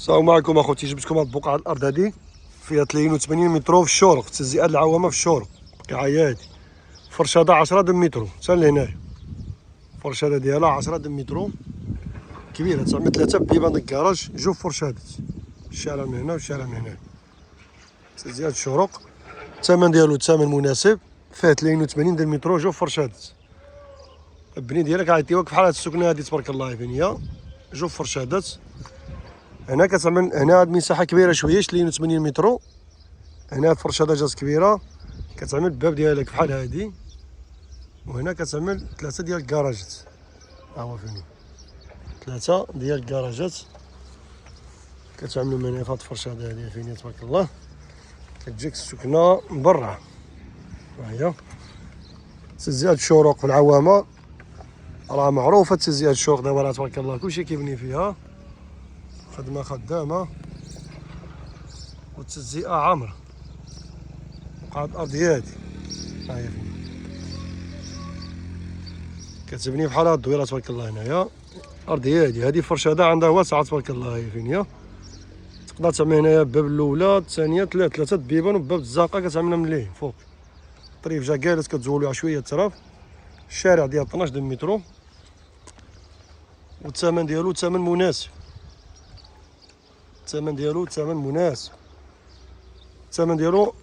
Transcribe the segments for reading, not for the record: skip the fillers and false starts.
السلام عليكم اخوتي. جبتكم هاد البقعه الارض هادي فيها 83 متر في الشورق، في تجزئه العوامه في الشورق، بقعه هادي فرشاده 10 متر حتى لهنايا. فرشاده ديالها 10 متر كبيره، تعمل 3 بيبان د الكراج، جوج فرشادات، الشارع من هنا والشارع من هنا. تجزئه الشروق، الثمن ديالو ثمن مناسب، فيها 82 متر جوج فرشادات. البني ديالك غيعطيوك بحال هاد السكنه هادي تبارك الله، فين هي جوج فرشادات. هنا كتعمل هنا هاد المساحه كبيره شويه 82 متر. هنا فرشاده جاز كبيره كتعمل الباب ديالك بحال هادي، وهنا كتعمل 3 ديال الكراجات. ها هو فين 3 ديال الكراجات كتعملوا من هنا. فهاد الفرشاده هادي فين تبارك الله كتجيك السكنه من برا. ها هي تجزئه الشروق في العوامه، راه معروفه تجزئه الشروق دابا، راه تبارك الله كلشي كيبني فيها، خدمه خدامه والتجزئه عامره. بقعه الارض هادي ها هي فين كتبني بحال هاد الدويره تبارك الله. هنايا الارض هادي، هادي فرشاده عندها واسعه تبارك الله. هي فين هي تقدر تعمل هنايا الباب الاولى الثانيه ثلاثه بيبان، وباب الزنقه كتعملها من ليه فوق. الطريف جا جالس كتزولو شويه التراب. الشارع ديال 12 متر، والثمن ديالو ثمن مناسب. الثمن ديالو ثمن مناسب. الثمن ديالو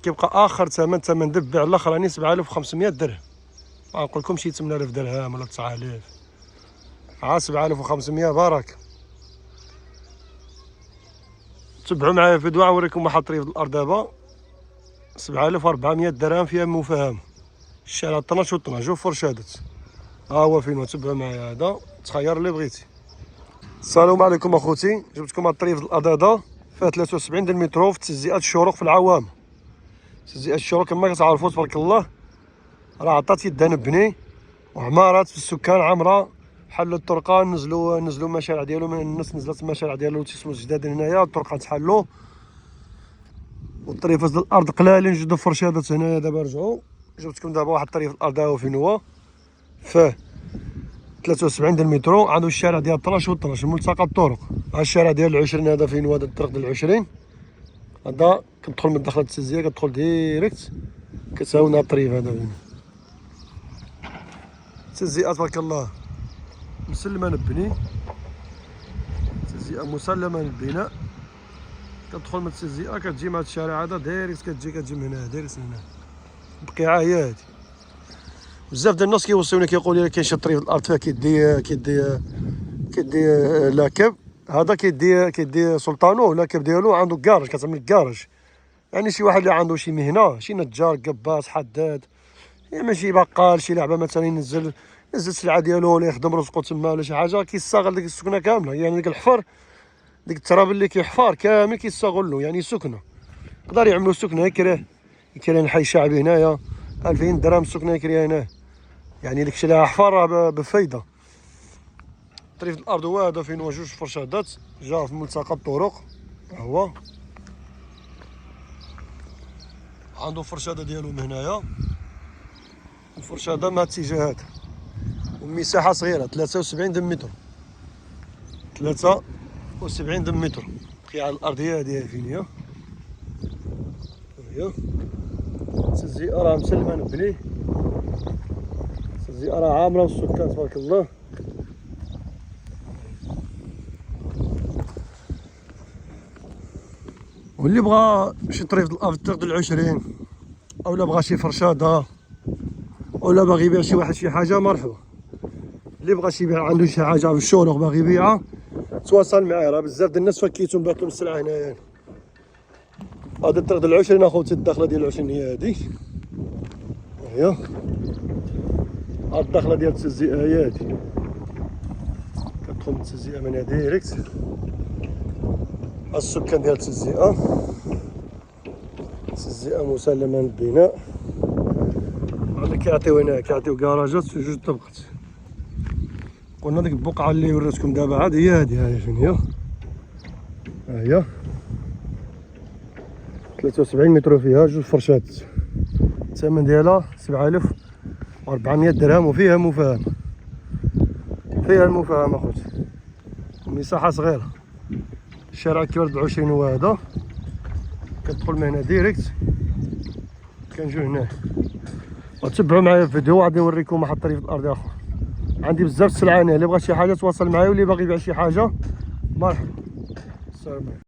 كيبقى اخر ثمن دب بيع الاخراني 7500 درهم. ما نقول لكم شي 8000 درهم ولا 9000، 7500 بارك. تبعوا معايا في الفيديو نوريكم واحد طريف الارض دابا 7400 درهم فيها مفاهم. الشارع 12 و 12 جوج فرشادات. ها هو فين، تبعوا معايا هذا تخير اللي بغيتي. السلام عليكم اخوتي. جبتكم هاد الطريف الارض هذا فيها 73 متر في تجزئه الشروق في العوام. تجزئه الشروق كما كتعرفوا تبارك الله راه عطات يدها نبني، وعمارات في السكان عامره. حلوا الطرقان، نزلوا المشاريع ديالو، من الناس نزلت المشاريع ديالو تيسمو جداد هنايا، الطرقان تحلوا، والطريفات ديال الارض قلالين جدوا فرشادات هنايا. دابا رجعوا جبتكم دابا واحد الطريف الارض ها هو فين هو، فيه 73 متر، عنده الشارع ديال 12 و 12 ملتقى الطرق. ها الشارع ديال 20 هذا فين هو، هذا الطريق ديال 20 هذا كتدخل من داخل التجزئه، كتدخل ديريكت كتهاون هاد الطريف هذا فين. تجزئه تبارك الله مسلمه نبني، تجزئه مسلمه للبناء. كتدخل من التجزئه كتجي مع الشارع هذا دايركت، كتجي من هنا دايركت من هنا. البقيعه هي هادي. بزاف ديال الناس كيوصلوني كيقولوا لي كاين شي طريف الارض فيها كيدي لاكب. هذا كيدي سلطانو اللاكب ديالو عنده كراج، كتعمل كراج. يعني شي واحد اللي عنده شي مهنه، شي نجار قباس حداد، يعني ماشي بقال، شي لعبه مثلا ينزل السلعه ديالو ولا يخدم رزقو تما ولا شي حاجه، كيستغل ديك السكنه كامله. يعني ديك الحفر، ديك التراب اللي كيحفر كامل كيستغلو، يعني سكنه. يقدر يعملوا سكنه يكري الحي الشعبي هنايا 2000 درهم السكنه يكريها هنا. يعني داكشي اللي حفر راه بفايده. طريف الارض هو هذا فين هو جوج فرشادات جا في ملتقى الطرق. ها هو عنده فرشاده ديالو من هنايا، الفرشاده من هاد الاتجاهات، والمساحه صغيره 73 متر. 73 متر. القيعه الارضيه هذه فين هي. هي التجزئه راه مسلمه نبني، التجزئه راه عامره والسكان تبارك الله. واللي بغى شي طريف الارض الطريق ديال 20 اولا بغى شي فرشاده اولا باغي يبيع شي واحد شي حاجه مرحبا. اللي بغى شي يبيع عنده شي حاجه في الشورق باغي يبيعها تواصل معايا. راه بزاف ديال الناس فكيتهم بعت لهم السلعه هنايا. هذا الطريق ديال 20 اخوتي، الداخله ديال 20 هي هادي. هي هاد الداخله ديال التجزئه هي هادي، كتدخل من التجزئه من هنا ديريكت. السكان ديال التجزئه مسلمه للبناء. هذا كيعطيو هنا كيعطيو كراجات في جوج طبقات. قلنا ديك البقعه اللي وريتكم دابا عاد هي هادي. ها هي فين هي، ها هي 73 متر فيها جوج فرشات. الثمن ديالها 7400 درهم، وفيها مفاهم. فيها المفاهم اخوتي، مساحه صغيره. الشارع كبير 24 هو هذا، كتدخل من هنا ديريكت كنجيو هنا. وتبعوا معايا الفيديو غادي نوريكم واحد الطريق في الارض اخر. عندي بزاف السلعه هنا، اللي بغى شي حاجه تواصل معايا واللي باغي يبيع شي حاجه مرحبا. السلام عليكم.